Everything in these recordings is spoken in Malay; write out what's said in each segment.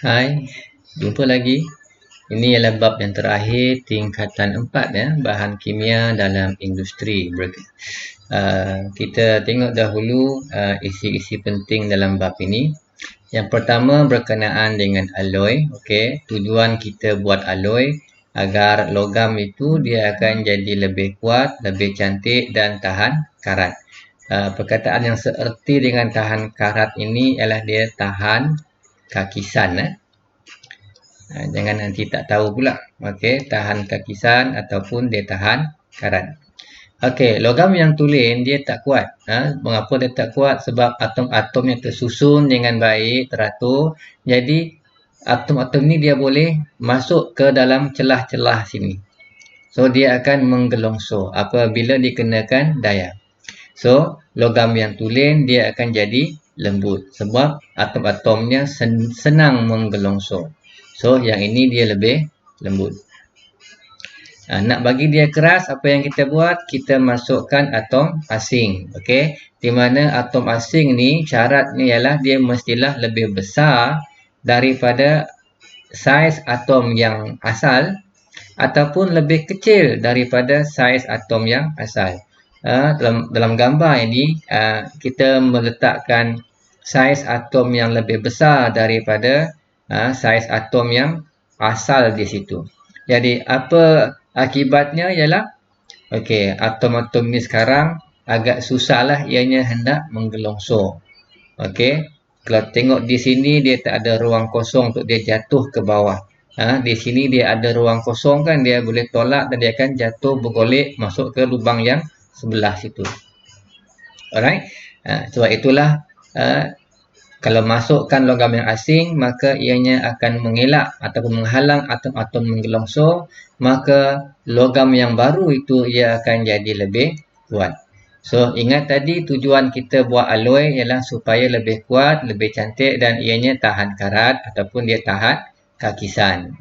Hai, jumpa lagi. Ini ialah bab yang terakhir tingkatan 4 ya, bahan kimia dalam industri. Kita tengok dahulu isi-isi penting dalam bab ini. Yang pertama berkenaan dengan alloy. Okey, tujuan kita buat alloy agar logam itu dia akan jadi lebih kuat, lebih cantik dan tahan karat. Perkataan yang seerti dengan tahan karat ini ialah dia tahan kakisan. Jangan nanti tak tahu pula. Okey, tahan kakisan ataupun dia tahan karat. Okey, logam yang tulen dia tak kuat. Mengapa dia tak kuat? Sebab atom-atomnya tersusun dengan baik, teratur. Jadi atom-atom ni dia boleh masuk ke dalam celah-celah sini. So dia akan menggelongsor apabila dikenakan daya. So logam yang tulen dia akan jadi lembut sebab atom-atomnya senang menggelongsor. So yang ini dia lebih lembut. Nak bagi dia keras, apa yang kita buat? Kita masukkan atom asing. Okey, di mana atom asing ni syaratnya ialah dia mestilah lebih besar daripada saiz atom yang asal ataupun lebih kecil daripada saiz atom yang asal. Dalam gambar ini kita meletakkan saiz atom yang lebih besar daripada saiz atom yang asal di situ. Jadi apa akibatnya ialah okey, atom-atom ni sekarang agak susahlah ianya hendak menggelongsor. Okey, kalau tengok di sini dia tak ada ruang kosong untuk dia jatuh ke bawah. Di sini dia ada ruang kosong kan, dia boleh tolak dan dia akan jatuh bergolek masuk ke lubang yang sebelah situ. Alright, sebab itulah kalau masukkan logam yang asing, maka ianya akan mengelak ataupun menghalang atom-atom menggelongsor, maka logam yang baru itu ia akan jadi lebih kuat. So, ingat tadi tujuan kita buat alloy ialah supaya lebih kuat, lebih cantik dan ianya tahan karat ataupun dia tahan kakisan.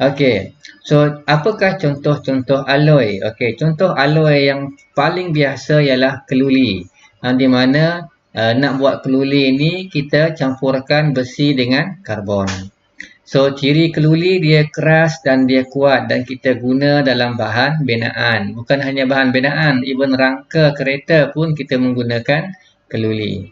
Okey, so apakah contoh-contoh alloy? Okey, contoh alloy yang paling biasa ialah keluli. Di mana nak buat keluli ini kita campurkan besi dengan karbon. So ciri keluli dia keras dan dia kuat dan kita guna dalam bahan binaan. Bukan hanya bahan binaan, even rangka kereta pun kita menggunakan keluli.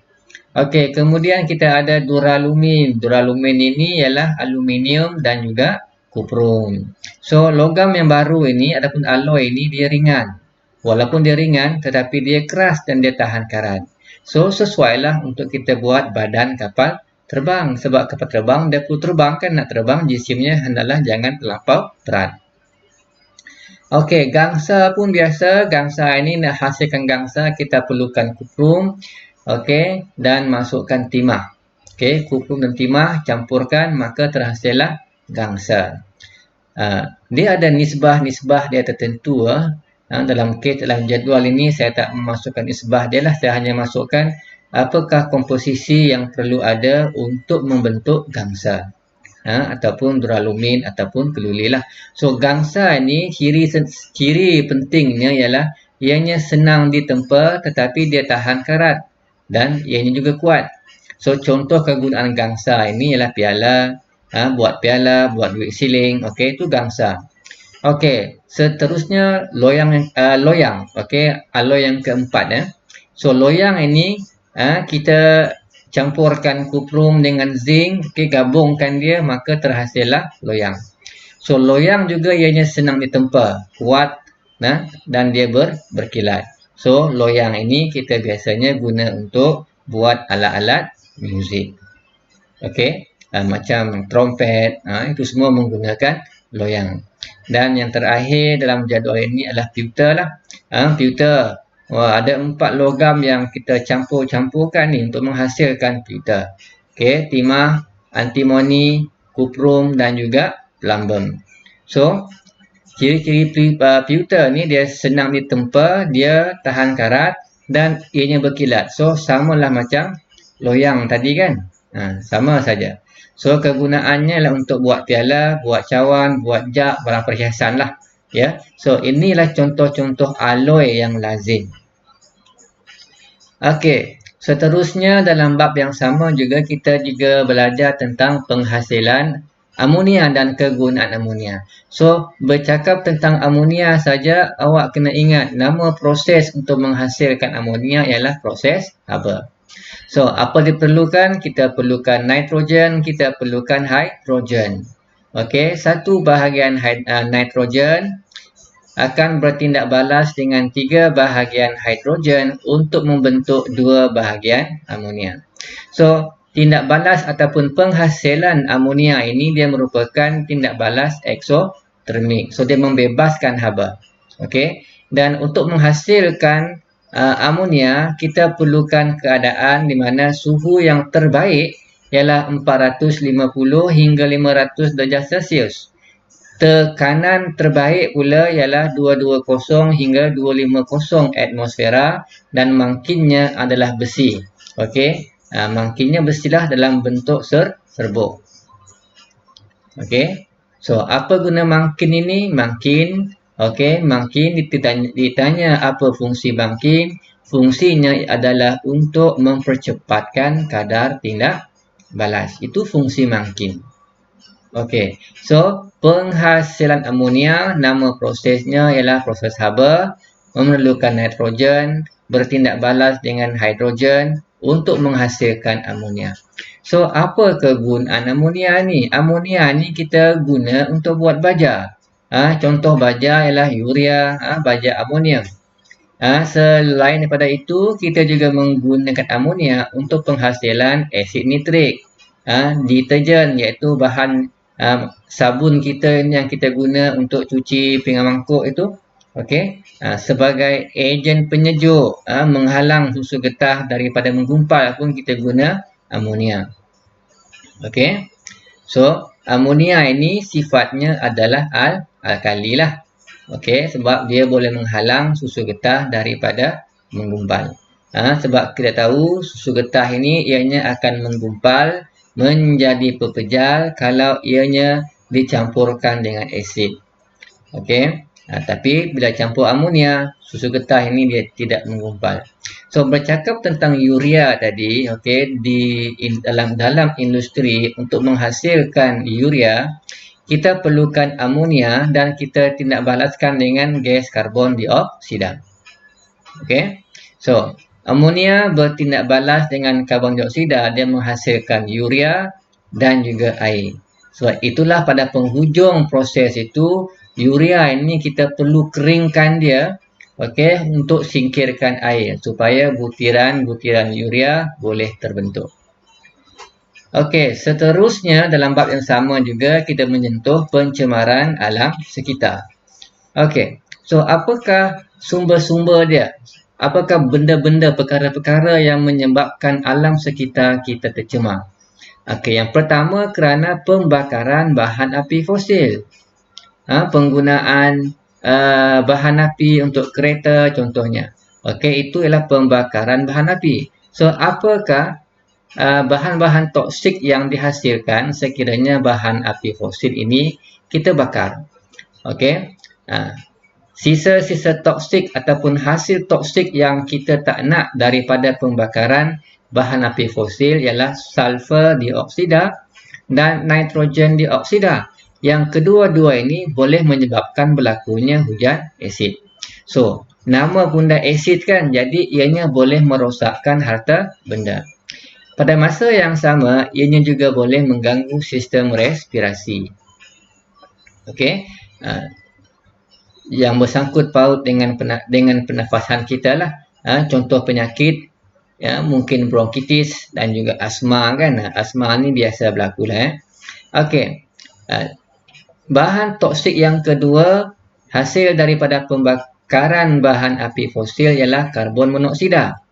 Okey, kemudian kita ada duralumin. Duralumin ini ialah aluminium dan juga kuprum. So logam yang baru ini ataupun alloy ini dia ringan. Walaupun dia ringan tetapi dia keras dan dia tahan karat. So sesuailah untuk kita buat badan kapal terbang. Sebab kapal terbang dia perlu terbang kan, nak terbang jisimnya hendaklah jangan terlampau berat. Okey, gangsa pun biasa. Gangsa ini nak hasilkan gangsa kita perlukan kuprum. Okey, dan masukkan timah. Okey, kuprum dan timah campurkan maka terhasillah gangsa. Dia ada nisbah-nisbah dia tertentu. Dalam jadual ini saya tak memasukkan nisbah dia lah. Saya hanya masukkan apakah komposisi yang perlu ada untuk membentuk gangsa. Ataupun duralumin ataupun keluli lah. So gangsa ini ciri pentingnya ialah ianya senang ditempa tetapi dia tahan karat dan ianya juga kuat. So contoh kegunaan gangsa ini ialah piala, buat piala, buat duit siling. Okey, itu gangsa. Okey, seterusnya loyang. Okey, alloy yang keempat So loyang ini kita campurkan kuprum dengan zinc, okey, gabungkan dia maka terhasillah loyang. So loyang juga ianya senang ditempa, kuat dan dia berkilat. So loyang ini kita biasanya guna untuk buat alat-alat muzik. Okey, macam trompet, itu semua menggunakan loyang. Dan yang terakhir dalam jadual ini adalah pewter lah. Pewter. Ada 4 logam yang kita campur-campurkan ni untuk menghasilkan pewter. Okey, timah, antimoni, kuprum dan juga plumbum. So, ciri-ciri pewter ni dia senang ditempa, dia tahan karat dan ianya berkilat. So, samalah macam loyang tadi kan. Sama saja. So kegunaannya lah untuk buat piala, buat cawan, buat jak, barang perhiasan lah. Ya. So inilah contoh-contoh alloy yang lazim. Okey. Seterusnya dalam bab yang sama juga kita juga belajar tentang penghasilan amonia dan kegunaan amonia. So, bercakap tentang amonia saja, awak kena ingat nama proses untuk menghasilkan amonia ialah proses Haber. So, apa diperlukan? Kita perlukan nitrogen, kita perlukan hidrogen. Okey, satu bahagian nitrogen akan bertindak balas dengan 3 bahagian hidrogen untuk membentuk 2 bahagian amonia. So, tindak balas ataupun penghasilan amonia ini dia merupakan tindak balas eksotermik. So, dia membebaskan haba. Okey. Dan untuk menghasilkan amonia, kita perlukan keadaan di mana suhu yang terbaik ialah 450 hingga 500 darjah Celsius. Tekanan terbaik pula ialah 220 hingga 250 atmosfera dan mangkinnya adalah besi. Okey, mangkinnya besilah dalam bentuk serbuk. Okey. So, apa guna mangkin ini? Mangkin, okey, mangkin ditanya apa fungsi mangkin? Fungsinya adalah untuk mempercepatkan kadar tindak balas. Itu fungsi mangkin. Okey, so penghasilan amonia, nama prosesnya ialah proses Haber, memerlukan nitrogen, bertindak balas dengan hidrogen untuk menghasilkan amonia. So, apa kegunaan amonia ni? Amonia ni kita guna untuk buat baja. Contoh baja ialah urea, baja amonium. Selain daripada itu, kita juga menggunakan amonia untuk penghasilan asid nitrik. Deterjen iaitu bahan sabun kita yang kita guna untuk cuci pinggan mangkuk itu, okey, sebagai ejen penyejuk, menghalang susu getah daripada menggumpal pun kita guna amonia. Okey, so amonia ini sifatnya adalah alkali lah. Okey, sebab dia boleh menghalang susu getah daripada menggumpal. Sebab kita tahu susu getah ini ianya akan menggumpal menjadi pepejal kalau ianya dicampurkan dengan asid. Okey. Tapi bila campur amonia, susu getah ini dia tidak menggumpal. So, bercakap tentang urea tadi, okey, dalam industri untuk menghasilkan urea, kita perlukan amonia dan kita tindak balaskan dengan gas karbon dioksida. Okey. So, amonia bertindak balas dengan karbon dioksida, dia menghasilkan urea dan juga air. Sebab itulah pada penghujung proses itu, urea ini kita perlu keringkan dia, okey, untuk singkirkan air supaya butiran-butiran urea boleh terbentuk. Okey, seterusnya dalam bab yang sama juga kita menyentuh pencemaran alam sekitar. Okey, so apakah sumber-sumber dia? Apakah benda-benda, perkara-perkara yang menyebabkan alam sekitar kita tercemar? Okey, yang pertama kerana pembakaran bahan api fosil. Penggunaan bahan api untuk kereta contohnya. Okey, itu ialah pembakaran bahan api. So, apakah bahan-bahan toksik yang dihasilkan sekiranya bahan api fosil ini kita bakar? Okey. Sisa-sisa toksik ataupun hasil toksik yang kita tak nak daripada pembakaran bahan api fosil ialah sulfur dioksida dan nitrogen dioksida. Yang kedua-dua ini boleh menyebabkan berlakunya hujan asid. So, nama pun dah asid kan, jadi ianya boleh merosakkan harta benda. Pada masa yang sama, ianya juga boleh mengganggu sistem respirasi. Okey. Yang bersangkut paut dengan pernafasan kita lah. Contoh penyakit, mungkin bronkitis dan juga asma kan. Asma ni biasa berlaku lah. Okey. Bahan toksik yang kedua hasil daripada pembakaran bahan api fosil ialah karbon monoksida.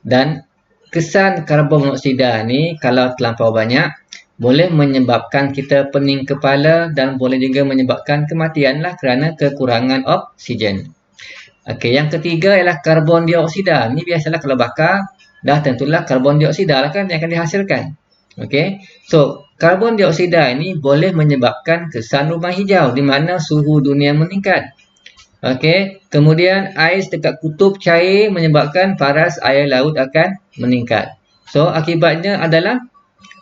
Dan kesan karbon monoksida ni kalau terlampau banyak boleh menyebabkan kita pening kepala dan boleh juga menyebabkan kematian lah kerana kekurangan oksigen. Okey, yang ketiga ialah karbon dioksida. Ni biasalah kalau bakar, dah tentulah karbon dioksida lah kan yang akan dihasilkan. Okey, so karbon dioksida ini boleh menyebabkan kesan rumah hijau di mana suhu dunia meningkat. Okey, kemudian ais dekat kutub cair menyebabkan paras air laut akan meningkat. So, akibatnya adalah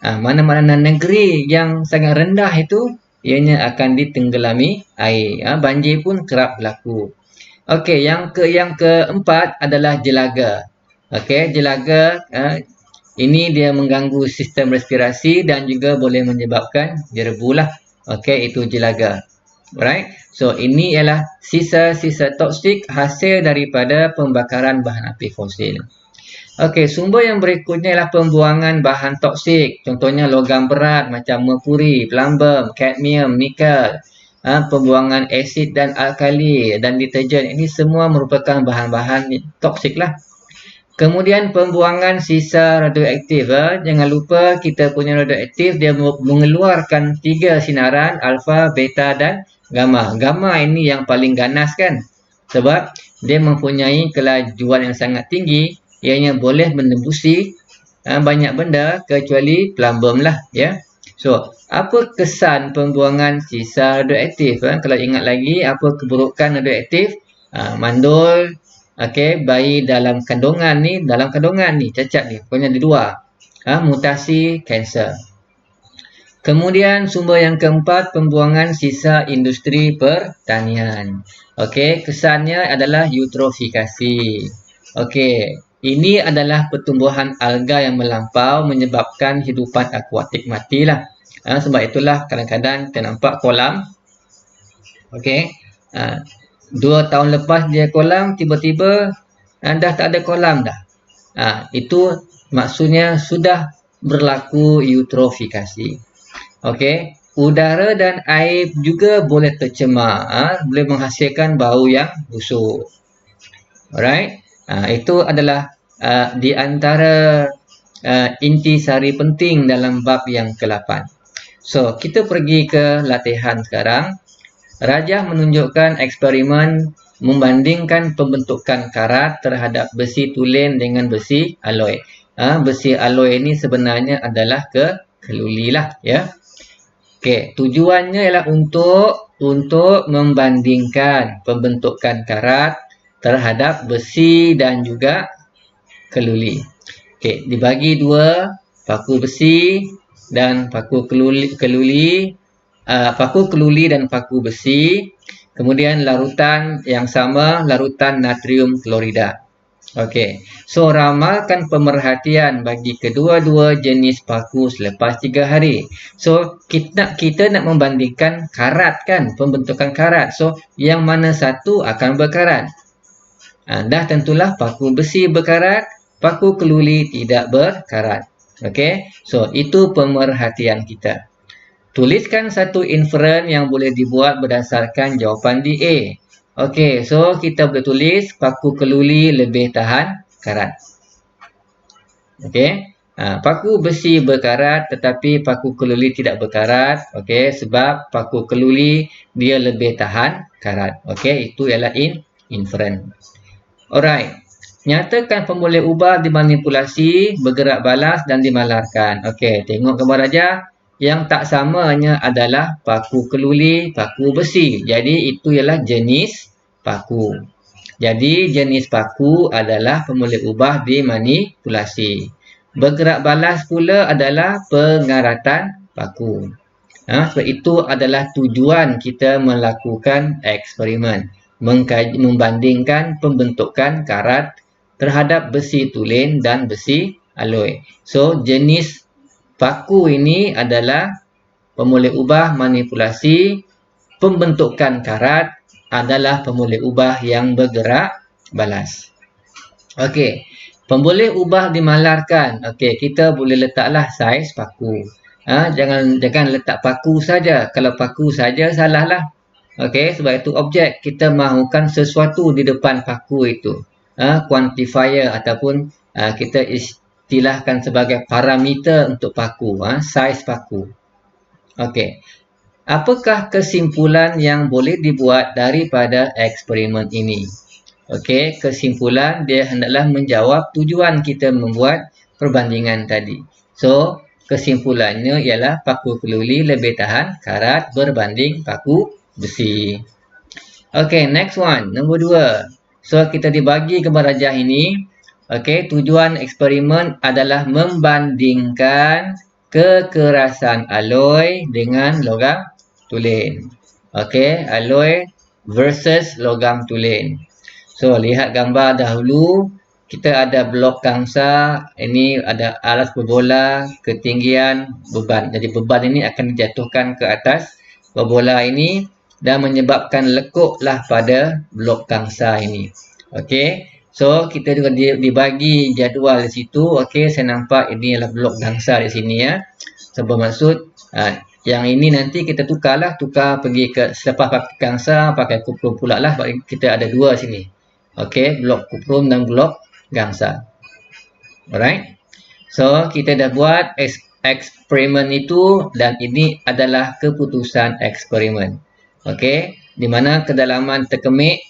mana-mana negeri yang sangat rendah itu ianya akan ditenggelami air. Banjir pun kerap berlaku. Okey, yang keempat adalah jelaga. Okey, jelaga ini dia mengganggu sistem respirasi dan juga boleh menyebabkan jerebu lah. Okey, itu jelaga. Alright. So, ini ialah sisa-sisa toksik hasil daripada pembakaran bahan api fosil. Okey, sumber yang berikutnya ialah pembuangan bahan toksik. Contohnya logam berat macam merkuri, plumbum, kadmium, nikel. Pembuangan asid dan alkali dan deterjen. Ini semua merupakan bahan-bahan toksik lah. Kemudian pembuangan sisa radioaktif. Jangan lupa kita punya radioaktif dia mengeluarkan 3 sinaran, alfa, beta dan gamma. Gamma ini yang paling ganas kan? Sebab dia mempunyai kelajuan yang sangat tinggi, ianya boleh menembusi banyak benda kecuali plumbum lah ya. So, apa kesan pembuangan sisa radioaktif? Kalau ingat lagi apa keburukan radioaktif? Mandul, okey, bayi dalam kandungan ni, cacat ni, pokoknya ada 2. Mutasi, kanser. Kemudian sumber yang keempat, pembuangan sisa industri pertanian. Okey, kesannya adalah eutrofikasi. Okey, ini adalah pertumbuhan alga yang melampau menyebabkan hidupan akuatik matilah. Sebab itulah kadang-kadang kita nampak kolam. Okey, 2 tahun lepas dia kolam, tiba-tiba dah tak ada kolam dah. Itu maksudnya sudah berlaku eutrofikasi. Okey, udara dan air juga boleh tercemar, boleh menghasilkan bau yang busuk. Alright, itu adalah di antara intisari penting dalam bab yang ke-8. So, kita pergi ke latihan sekarang. Rajah menunjukkan eksperimen membandingkan pembentukan karat terhadap besi tulen dengan besi alloy. Besi alloy ini sebenarnya adalah keluli lah ya. Okey, tujuannya ialah untuk membandingkan pembentukan karat terhadap besi dan juga keluli. Okey, dibagi 2, paku besi dan paku keluli, paku keluli dan paku besi. Kemudian larutan yang sama, larutan natrium klorida. Okey, so ramalkan pemerhatian bagi kedua-dua jenis paku selepas 3 hari. So, kita nak membandingkan karat kan, pembentukan karat. So, yang mana satu akan berkarat? Dah tentulah paku besi berkarat, paku keluli tidak berkarat. Okey, so itu pemerhatian kita. Tuliskan satu inferen yang boleh dibuat berdasarkan jawapan di A. Okey, so kita boleh tulis paku keluli lebih tahan karat. Okey, paku besi berkarat tetapi paku keluli tidak berkarat. Okey, sebab paku keluli dia lebih tahan karat. Okey, itu ialah inferen. Alright, nyatakan pemboleh ubah dimanipulasi, bergerak balas dan dimalarkan. Okey, tengok gambar rajah. Yang tak samanya adalah paku keluli, paku besi. Jadi, itu ialah jenis paku. Jadi, jenis paku adalah pemboleh ubah dimanipulasi. Bergerak balas pula adalah pengaratan paku. Sebab itu adalah tujuan kita melakukan eksperimen. Membandingkan pembentukan karat terhadap besi tulen dan besi alloy. So, jenis paku ini adalah pemboleh ubah manipulasi, pembentukan karat adalah pemboleh ubah yang bergerak balas. Okey, pemboleh ubah dimalarkan. Okey, kita boleh letaklah saiz paku. Jangan letak paku saja. Kalau paku saja salahlah. Okey, sebab itu objek kita mahukan sesuatu di depan paku itu. Quantifier ataupun kita istilahkan sebagai parameter untuk paku, saiz paku. Okey. Apakah kesimpulan yang boleh dibuat daripada eksperimen ini? Okey, kesimpulan dia hendaklah menjawab tujuan kita membuat perbandingan tadi. So, kesimpulannya ialah paku keluli lebih tahan karat berbanding paku besi. Okay, next one. Nombor 2. So, kita dibagi gambar rajah ini. Okay, tujuan eksperimen adalah membandingkan kekerasan alloy dengan logam tulen. Okay, alloy versus logam tulen. So, lihat gambar dahulu. Kita ada blok gangsa. Ini ada alas berbola, ketinggian, beban. Jadi, beban ini akan dijatuhkan ke atas berbola ini dan menyebabkan lekuklah pada blok gangsa ini. Okey. So, kita juga dibagi jadual di situ. Okey, saya nampak ini adalah blok gangsa di sini ya. So, bermaksud yang ini nanti kita tukar pergi ke selepas pakai gangsa, pakai kuprum pula lah. Kita ada dua sini. Okey, blok kuprum dan blok gangsa. Alright. So, kita dah buat eksperimen itu dan ini adalah keputusan eksperimen. Okey, di mana kedalaman terkemik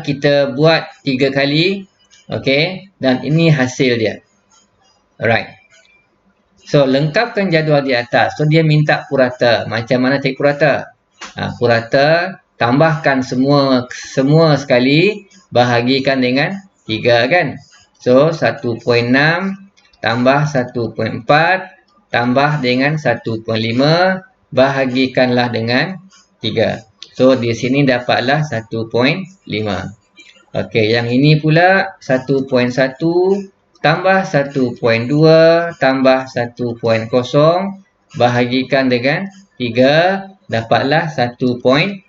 kita buat 3 kali. Okey, dan ini hasil dia. Alright. So, lengkapkan jadual di atas. So, dia minta purata. Macam mana cari purata? Purata, tambahkan semua sekali, bahagikan dengan 3 kan? So, 1.6 tambah 1.4 tambah dengan 1.5, bahagikanlah dengan 3. So, di sini dapatlah 1.5. Okey, yang ini pula 1.1 tambah 1.2 tambah 1.0, bahagikan dengan 3, dapatlah 1.1.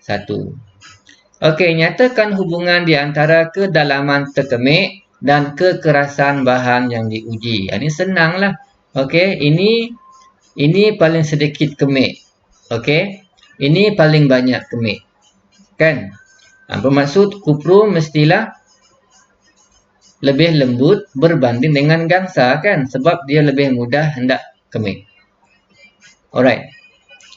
Okey, nyatakan hubungan di antara kedalaman terkemik dan kekerasan bahan yang diuji. Ini senanglah. Okey, ini paling sedikit kemik. Okey, ini paling banyak kemik. Kan? Bermaksud kuprum mestilah lebih lembut berbanding dengan gangsa kan? Sebab dia lebih mudah hendak kemik. Alright.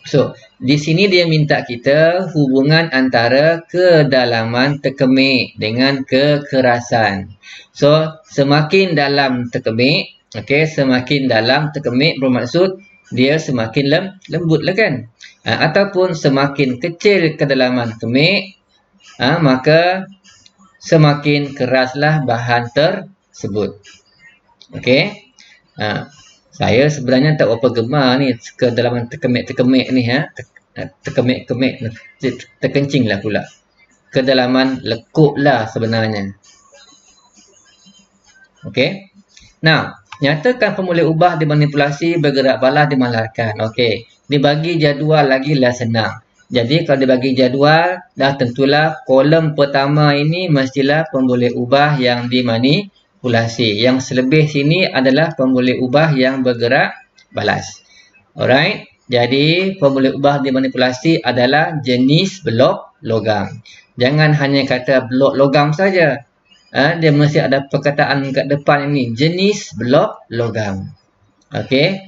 So, di sini dia minta kita hubungan antara kedalaman terkemik dengan kekerasan. So, semakin dalam terkemik, okey, semakin dalam terkemik bermaksud dia semakin lembut lah kan? Ataupun semakin kecil kedalaman kemik, maka semakin keraslah bahan tersebut. Okey. Saya sebenarnya tak berapa gemar ni kedalaman terkemik ni terkemik terkencing lah pula. Kedalaman lekuk lah sebenarnya. Okey. Now, nyatakan formula ubah dimanipulasi bergerak balas dimalarkan. Okey. Dibagi jadual lagi lah senang. Jadi kalau dibagi jadual, dah tentulah kolom pertama ini mestilah formula ubah yang dimanipulasi. Yang selebih sini adalah formula ubah yang bergerak balas. Alright. Jadi formula ubah dimanipulasi adalah jenis blok logam. Jangan hanya kata blok logam saja. Dia mesti ada perkataan kat depan ini. Jenis blok logam. Okey.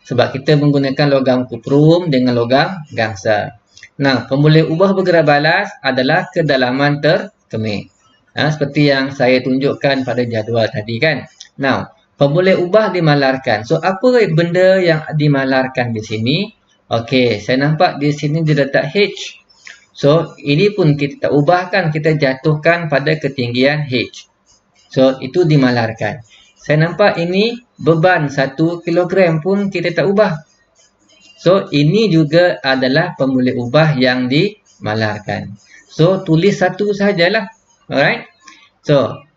Sebab kita menggunakan logam kuprum dengan logam gangsa. Nah, formula ubah bergerak balas adalah kedalaman terkemik. Seperti yang saya tunjukkan pada jadual tadi kan. Now, formula ubah dimalarkan. So, apa benda yang dimalarkan di sini? Okey, saya nampak di sini dia letak H. So, ini pun kita tak ubahkan. Kita jatuhkan pada ketinggian H. So, itu dimalarkan. Saya nampak ini beban 1 kilogram pun kita tak ubah. So, ini juga adalah formula ubah yang dimalarkan. So, tulis satu sahajalah. Alright. So,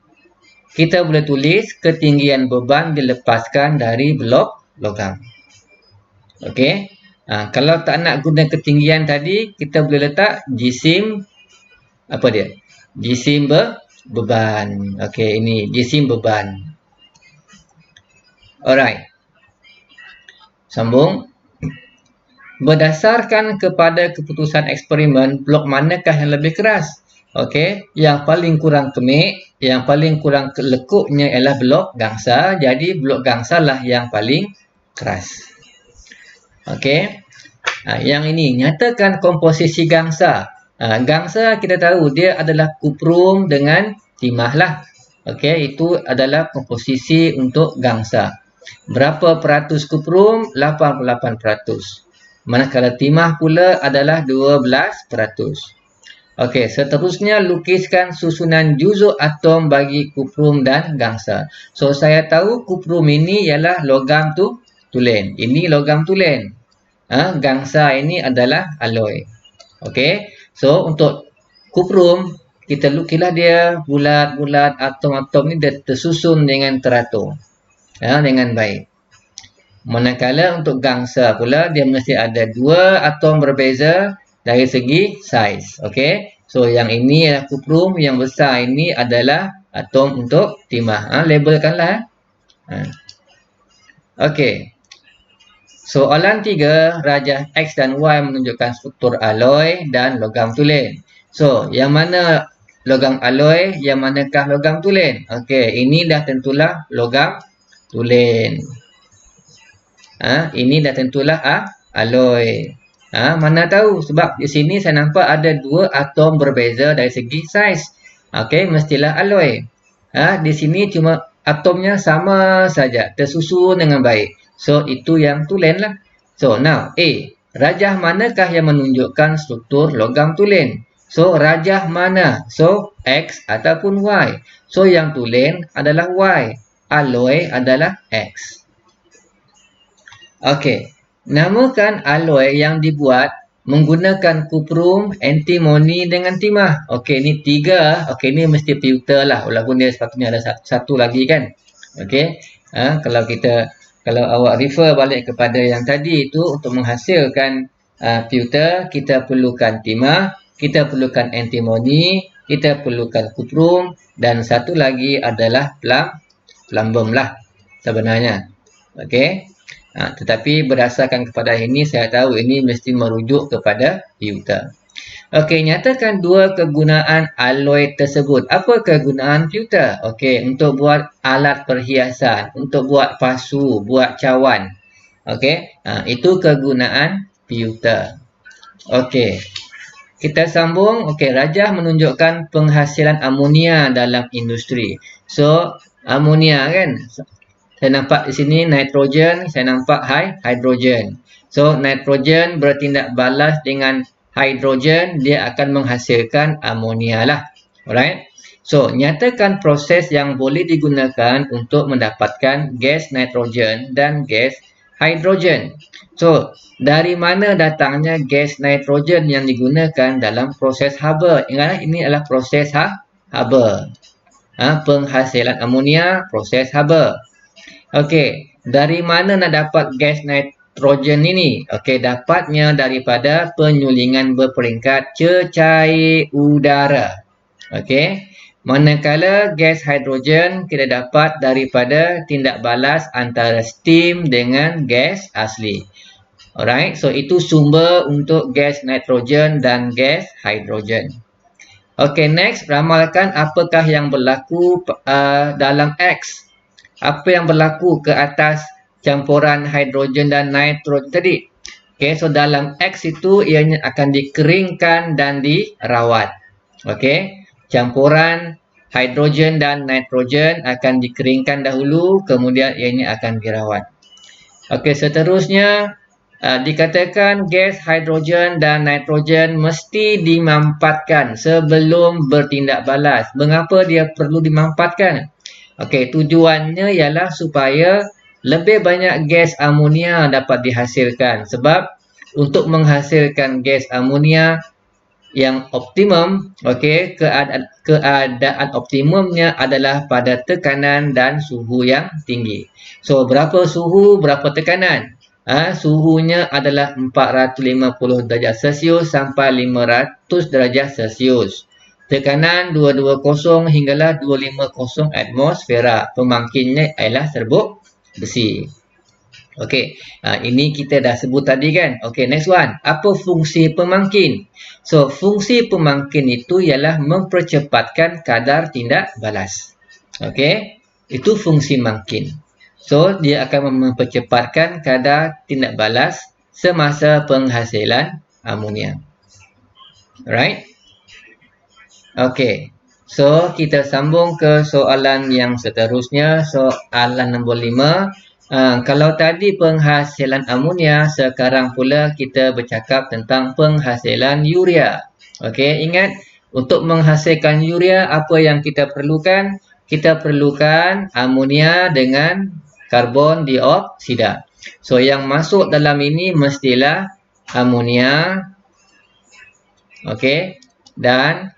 kita boleh tulis ketinggian beban dilepaskan dari blok logam. Okey. Kalau tak nak guna ketinggian tadi, kita boleh letak jisim apa dia? Jisim beban. Okey, ini jisim beban. Alright. Sambung. Berdasarkan kepada keputusan eksperimen, blok manakah yang lebih keras? Okey, yang paling kurang kemik, yang paling kurang lekuknya ialah blok gangsa. Jadi blok gangsa lah yang paling keras. Okey. Yang ini nyatakan komposisi gangsa. Gangsa kita tahu dia adalah kuprum dengan timah lah. Okey, itu adalah komposisi untuk gangsa. Berapa peratus kuprum? 88%. Manakala timah pula adalah 12%. Okey, seterusnya lukiskan susunan juzuk atom bagi kuprum dan gangsa. So, saya tahu kuprum ini ialah logam tulen. Ini logam tulen. Gangsa ini adalah alloy. Okey. So, untuk kuprum, kita lukislah dia bulat-bulat, atom-atom ni dia tersusun dengan teratur. Dengan baik. Manakala untuk gangsa pula, dia mesti ada dua atom berbeza dari segi saiz. Okey. So, yang ini adalah kuprum, yang besar ini adalah atom untuk timah. Labelkanlah. Okey. Soalan 3, rajah X dan Y menunjukkan struktur alloy dan logam tulen. So, yang mana logam alloy, yang manakah logam tulen? Okey, ini dah tentulah logam tulen. Ini dah tentulah alloy. Mana tahu sebab di sini saya nampak ada dua atom berbeza dari segi saiz. Okey, mestilah alloy. Di sini cuma atomnya sama saja, tersusun dengan baik. So, itu yang tulen lah. So, now A. Rajah manakah yang menunjukkan struktur logam tulen? So, rajah mana? So, X ataupun Y. So, yang tulen adalah Y. Alloy adalah X. Okey. Namakan alloy yang dibuat menggunakan kuprum, antimoni dengan timah. Okey, ni 3. Okey, ni mesti pewter lah. Walaupun dia sepatutnya ada satu lagi kan. Okey. Kalau awak refer balik kepada yang tadi itu, untuk menghasilkan pewter, kita perlukan timah, kita perlukan antimoni, kita perlukan kuprum, dan satu lagi adalah plumbum lah sebenarnya. Okey. Tetapi berdasarkan kepada ini, saya tahu ini mesti merujuk kepada pewter. Okey, nyatakan dua kegunaan alloy tersebut. Apa kegunaan pewter? Okey, untuk buat alat perhiasan, untuk buat pasu, buat cawan. Okey, itu kegunaan pewter. Okey, kita sambung. Okey, rajah menunjukkan penghasilan amonia dalam industri. So, amonia kan? Saya nampak di sini nitrogen, saya nampak hidrogen. So, nitrogen bertindak balas dengan hidrogen, dia akan menghasilkan amonia lah. Alright. So, nyatakan proses yang boleh digunakan untuk mendapatkan gas nitrogen dan gas hidrogen. So, dari mana datangnya gas nitrogen yang digunakan dalam proses Haber? Ingatlah, ini adalah proses Haber. Penghasilan amonia, proses Haber. Okey, dari mana nak dapat gas nitrogen ini? Okey, dapatnya daripada penyulingan berperingkat cecair udara. Okey, manakala gas hidrogen kita dapat daripada tindak balas antara steam dengan gas asli. Alright, so itu sumber untuk gas nitrogen dan gas hidrogen. Okey, next, ramalkan apakah yang berlaku dalam X. Apa yang berlaku ke atas campuran hidrogen dan nitrogen tadi? Okey, so dalam X itu ianya akan dikeringkan dan dirawat. Okey, campuran hidrogen dan nitrogen akan dikeringkan dahulu, kemudian ianya akan dirawat. Okey, seterusnya dikatakan gas hidrogen dan nitrogen mesti dimampatkan sebelum bertindak balas. Mengapa dia perlu dimampatkan? Okey, tujuannya ialah supaya lebih banyak gas amonia dapat dihasilkan. Sebab untuk menghasilkan gas amonia yang optimum, okey, keadaan optimumnya adalah pada tekanan dan suhu yang tinggi. So, berapa suhu, berapa tekanan? Suhunya adalah 450 darjah Celsius sampai 500 darjah Celsius. Tekanan 220 hinggalah 250 atmosfera. Pemangkinnya ialah serbuk besi. Okey, ini kita dah sebut tadi kan. Okey, next one. Apa fungsi pemangkin? So, fungsi pemangkin itu ialah mempercepatkan kadar tindak balas. Okey, itu fungsi mangkin. So, dia akan mempercepatkan kadar tindak balas semasa penghasilan amonia. Alright. Okey, so kita sambung ke soalan yang seterusnya, soalan nombor 5. Kalau tadi penghasilan amonia, sekarang pula kita bercakap tentang penghasilan urea. Okey, ingat untuk menghasilkan urea apa yang kita perlukan? Kita perlukan amonia dengan karbon dioksida. So yang masuk dalam ini mestilah amonia, okey, dan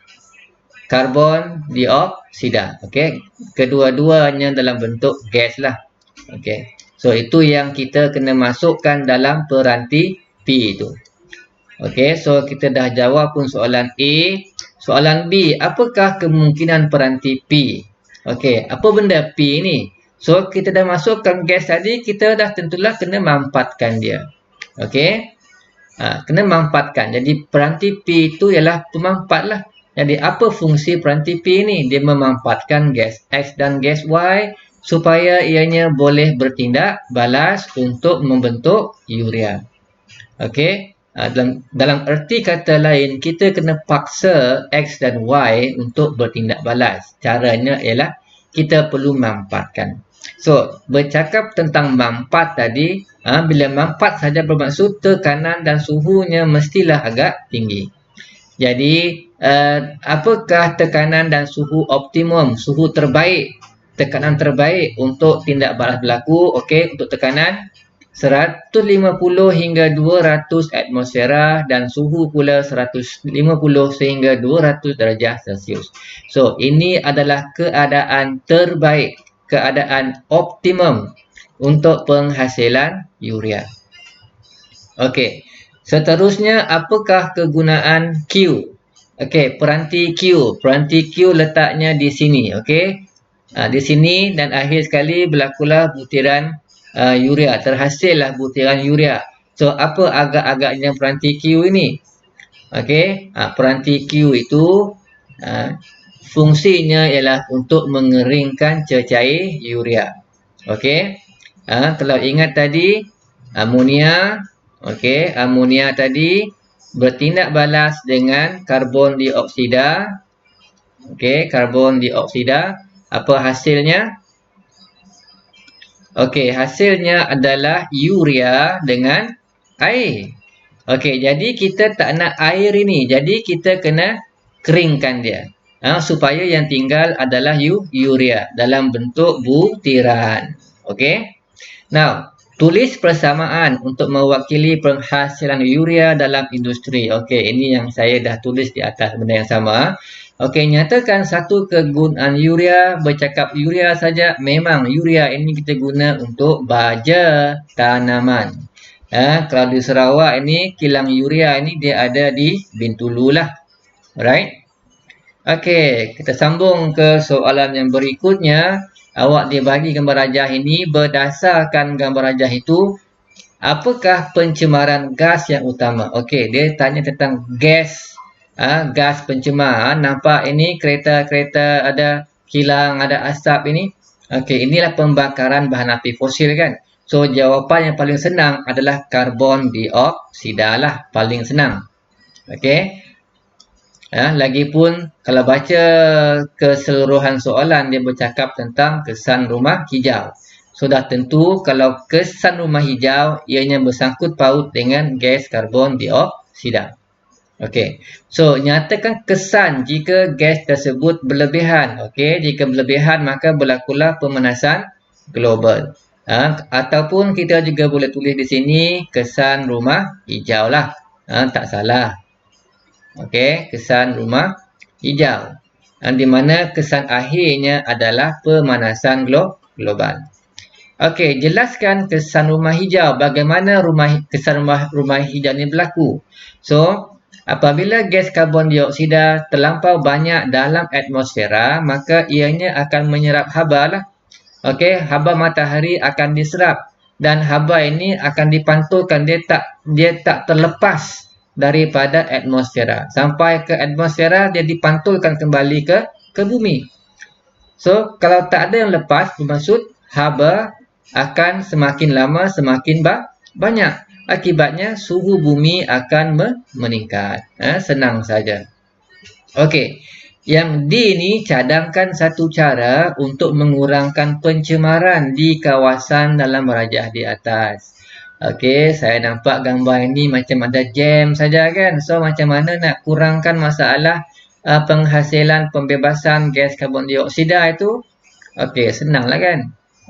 karbon dioksida. Okey, kedua-duanya dalam bentuk gas lah. Okey. So itu yang kita kena masukkan dalam peranti P itu. Okey, so kita dah jawab pun soalan A. Soalan B, apakah kemungkinan peranti P? Okey, apa benda P ni? So kita dah masukkan gas tadi, kita dah tentulah kena mampatkan dia. Okey. Kena mampatkan. Jadi peranti P itu ialah pemampat lah. Jadi apa fungsi peranti P ni? Dia memampatkan gas X dan gas Y supaya ianya boleh bertindak balas untuk membentuk urea. Okey. Dalam erti kata lain, kita kena paksa X dan Y untuk bertindak balas. Caranya ialah kita perlu mampatkan. So, bercakap tentang mampat tadi, bila mampat saja bermaksud tekanan dan suhunya mestilah agak tinggi. Jadi, apakah tekanan dan suhu optimum, suhu terbaik, tekanan terbaik untuk tindak balas berlaku? Okey, untuk tekanan 150 hingga 200 atmosfera dan suhu pula 150 sehingga 200 darjah Celsius. So, ini adalah keadaan terbaik, keadaan optimum untuk penghasilan urea. Okey. Seterusnya, apakah kegunaan Q? Okey, peranti Q. Peranti Q letaknya di sini, okey. Di sini dan akhir sekali berlakulah butiran urea, terhasillah butiran urea. So apa agak-agaknya peranti Q ini? Okey, peranti Q itu fungsinya ialah untuk mengeringkan cecair urea. Okey. Kalau ingat tadi amonia, okey, amonia tadi bertindak balas dengan karbon dioksida. Okey, karbon dioksida. Apa hasilnya? Okey, hasilnya adalah urea dengan air. Okey, jadi kita tak nak air ini. Jadi kita kena keringkan dia. Supaya yang tinggal adalah urea dalam bentuk butiran. Okey. Now, tulis persamaan untuk mewakili penghasilan urea dalam industri. Okey, ini yang saya dah tulis di atas benda yang sama. Okey, nyatakan satu kegunaan urea. Bercakap urea saja, memang urea ini kita guna untuk baja tanaman. Kalau di Sarawak ini, kilang urea ini dia ada di Bintulu lah. Alright. Okey, kita sambung ke soalan yang berikutnya. Awak dibagi gambar rajah ini, berdasarkan gambar rajah itu, apakah pencemaran gas yang utama? Okey, dia tanya tentang gas. Gas pencemar. Nampak ini kereta-kereta ada kilang, ada asap ini. Okey, inilah pembakaran bahan api fosil kan. So, jawapan yang paling senang adalah karbon dioksida lah. Paling senang. Okey. Lagipun kalau baca keseluruhan soalan, dia bercakap tentang kesan rumah hijau. Sudah tentu kalau kesan rumah hijau, ianya bersangkut paut dengan gas karbon dioksida. Okey, so nyatakan kesan jika gas tersebut berlebihan. Okey, jika berlebihan maka berlakulah pemanasan global. Ataupun kita juga boleh tulis di sini kesan rumah hijau lah. Tak salah. Okey, kesan rumah hijau. Di mana kesan akhirnya adalah pemanasan global. Okey, jelaskan kesan rumah hijau. Bagaimana kesan rumah hijau ini berlaku? So, apabila gas karbon dioksida terlampau banyak dalam atmosfera, maka ianya akan menyerap haba lah. Okey, haba matahari akan diserap dan haba ini akan dipantulkan, dia tak terlepas daripada atmosfera. Sampai ke atmosfera, dia dipantulkan kembali ke bumi. So, kalau tak ada yang lepas, bermaksud haba akan semakin lama semakin banyak. Akibatnya suhu bumi akan meningkat. Senang saja. Okey. Yang D ni cadangkan satu cara untuk mengurangkan pencemaran di kawasan dalam rajah di atas. Okey, saya nampak gambar ini macam ada jam saja kan. So macam mana nak kurangkan masalah penghasilan pembebasan gas karbon dioksida itu? Okey, senanglah kan.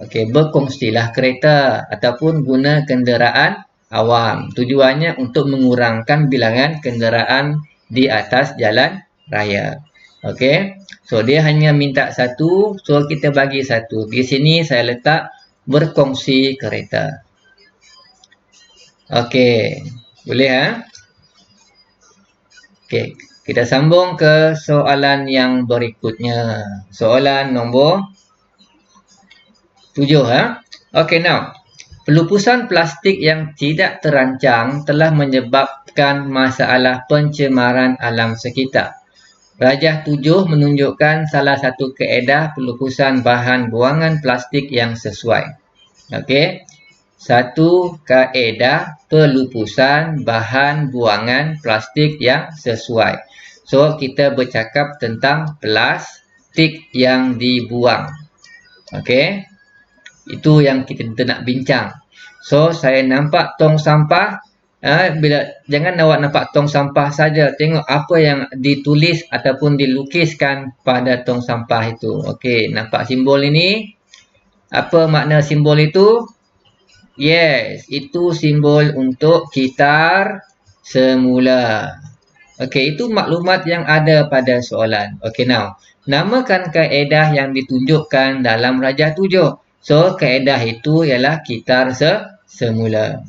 Okey, berkongsilah kereta ataupun guna kenderaan awam. Tujuannya untuk mengurangkan bilangan kenderaan di atas jalan raya. Okey. So dia hanya minta satu, so kita bagi satu. Di sini saya letak berkongsi kereta. Okey. Boleh ha? Okey, kita sambung ke soalan yang berikutnya. Soalan nombor 7 ha. Okey, now. Pelupusan plastik yang tidak terancang telah menyebabkan masalah pencemaran alam sekitar. Rajah 7 menunjukkan salah satu kaedah pelupusan bahan buangan plastik yang sesuai. Okey. Satu kaedah pelupusan bahan buangan plastik yang sesuai. So, kita bercakap tentang plastik yang dibuang. Okey. Itu yang kita nak bincang. So, saya nampak tong sampah. Jangan awak nampak tong sampah saja. Tengok apa yang ditulis ataupun dilukiskan pada tong sampah itu. Okey, nampak simbol ini? Apa makna simbol itu? Yes, itu simbol untuk kitar semula. Okey, itu maklumat yang ada pada soalan. Okey, now. Namakan kaedah yang ditunjukkan dalam rajah 7. So, kaedah itu ialah kitar semula.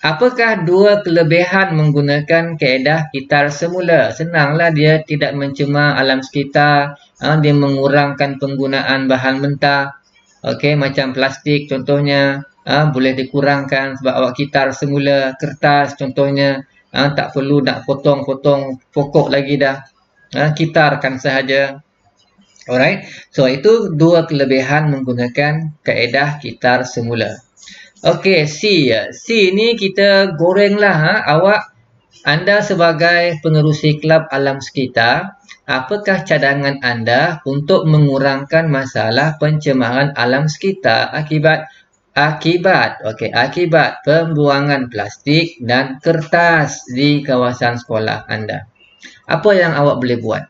Apakah dua kelebihan menggunakan kaedah kitar semula? Senanglah, dia tidak mencemar alam sekitar. Dia mengurangkan penggunaan bahan mentah. Okey, macam plastik contohnya. Boleh dikurangkan sebab awak kitar semula. Kertas contohnya. Tak perlu nak potong-potong pokok lagi dah. Kitarkan sahaja. Alright, so itu dua kelebihan menggunakan kaedah kitar semula. Okey, C. C ni kita gorenglah. Anda sebagai pengerusi kelab alam sekitar, apakah cadangan anda untuk mengurangkan masalah pencemaran alam sekitar akibat pembuangan plastik dan kertas di kawasan sekolah anda? Apa yang awak boleh buat?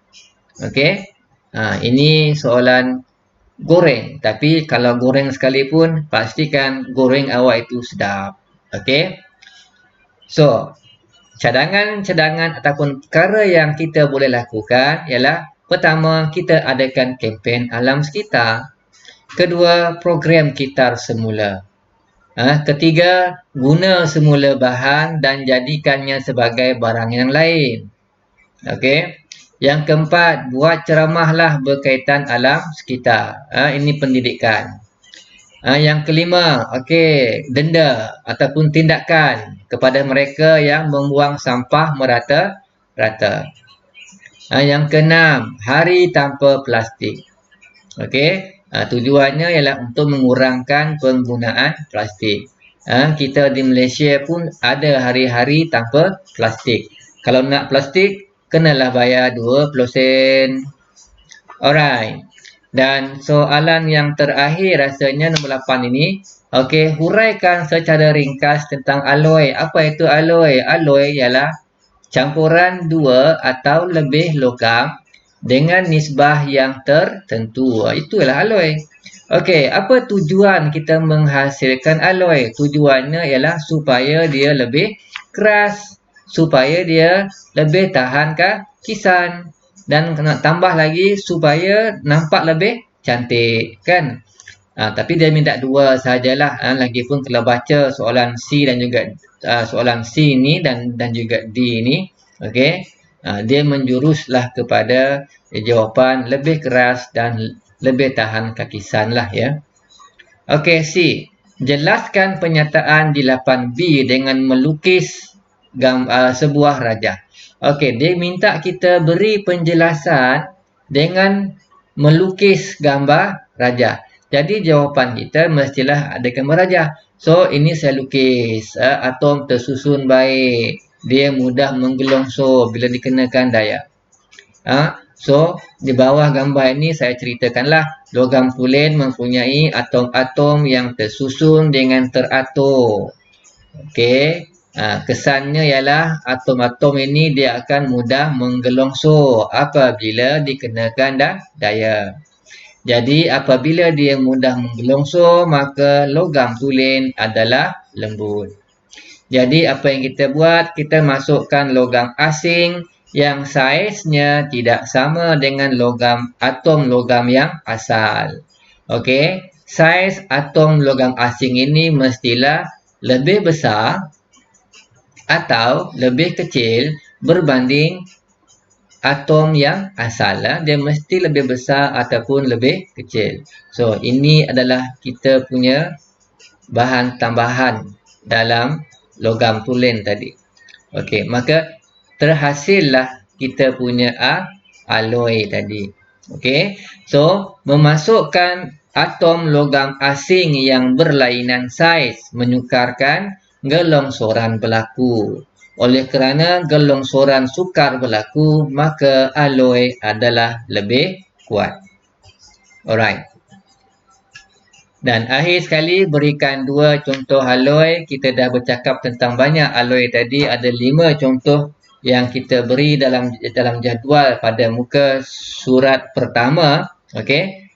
Okey. Ini soalan goreng. Tapi kalau goreng sekalipun, pastikan goreng awak itu sedap. Okey. So, cadangan-cadangan ataupun perkara yang kita boleh lakukan ialah pertama, kita adakan kempen alam sekitar. Kedua, program kitar semula. Ketiga, guna semula bahan dan jadikannya sebagai barang yang lain. Okey. Yang keempat, buat ceramahlah berkaitan alam sekitar. Ini pendidikan. Yang kelima, okey, denda ataupun tindakan kepada mereka yang membuang sampah merata-rata. Yang keenam, hari tanpa plastik. Okey, tujuannya ialah untuk mengurangkan penggunaan plastik. Kita di Malaysia pun ada hari-hari tanpa plastik. Kalau nak plastik, kenalah bayar 20 sen. Alright. Dan soalan yang terakhir rasanya nombor 8 ini. Okey, huraikan secara ringkas tentang alloy. Apa itu alloy? Alloy ialah campuran dua atau lebih logam dengan nisbah yang tertentu. Itu ialah alloy. Okey, apa tujuan kita menghasilkan alloy? Tujuannya ialah supaya dia lebih keras, supaya dia lebih tahan kisan, dan kena tambah lagi supaya nampak lebih cantik kan. Tapi dia minta dua sajalah. Lagipun kalau baca soalan C dan juga soalan C ni dan juga D ni, okey, dia menjuruslah kepada jawapan lebih keras dan lebih tahan kakisan lah ya. Okey, C. Jelaskan penyataan di 8B dengan melukis sebuah rajah. Okey, dia minta kita beri penjelasan dengan melukis gambar rajah. Jadi jawapan kita mestilah ada gambar rajah. So ini saya lukis. Atom tersusun baik. Dia mudah menggelongsor bila dikenakan daya. So, di bawah gambar ini saya ceritakanlah logam tulen mempunyai atom-atom yang tersusun dengan teratur. Okey. Kesannya ialah atom-atom ini dia akan mudah menggelongsor apabila dikenakan daya. Jadi apabila dia mudah menggelongsor, maka logam tulen adalah lembut. Jadi apa yang kita buat, kita masukkan logam asing yang saiznya tidak sama dengan atom logam yang asal. Okey, saiz atom logam asing ini mestilah lebih besar atau lebih kecil berbanding atom yang asal. Dia mesti lebih besar ataupun lebih kecil. So, ini adalah kita punya bahan tambahan dalam logam tulen tadi. Okey, maka terhasillah kita punya alloy tadi. Okey, so memasukkan atom logam asing yang berlainan saiz menyukarkan gelongsoran berlaku. Oleh kerana gelongsoran sukar berlaku, maka alloy adalah lebih kuat. Alright. Dan akhir sekali berikan 2 contoh alloy. Kita dah bercakap tentang banyak alloy tadi. Ada 5 contoh yang kita beri dalam jadual pada muka surat pertama. Okey.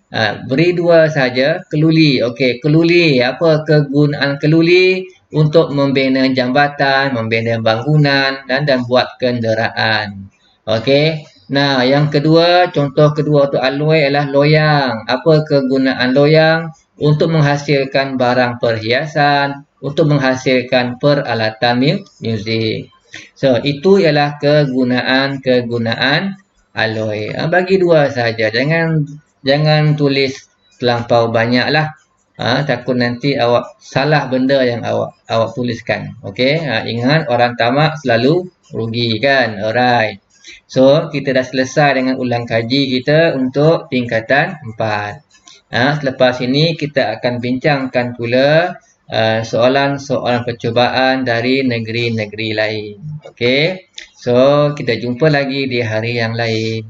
Beri 2 saja. Keluli. Okey, keluli. Apa kegunaan keluli? Untuk membina jambatan, membina bangunan dan buat kenderaan. Okey. Nah, yang kedua, contoh kedua untuk alloy adalah loyang. Apa kegunaan loyang? Untuk menghasilkan barang perhiasan, untuk menghasilkan peralatan muzik. So, itu ialah kegunaan alloy. Bagi 2 saja. Jangan tulis terlampau banyaklah. Takut nanti awak salah benda yang awak tuliskan. Okey, ingat orang tamak selalu rugi kan. Alright. So, kita dah selesai dengan ulang kaji kita untuk tingkatan 4. Selepas ini kita akan bincangkan pula soalan-soalan percubaan dari negeri-negeri lain. Okey. So, kita jumpa lagi di hari yang lain.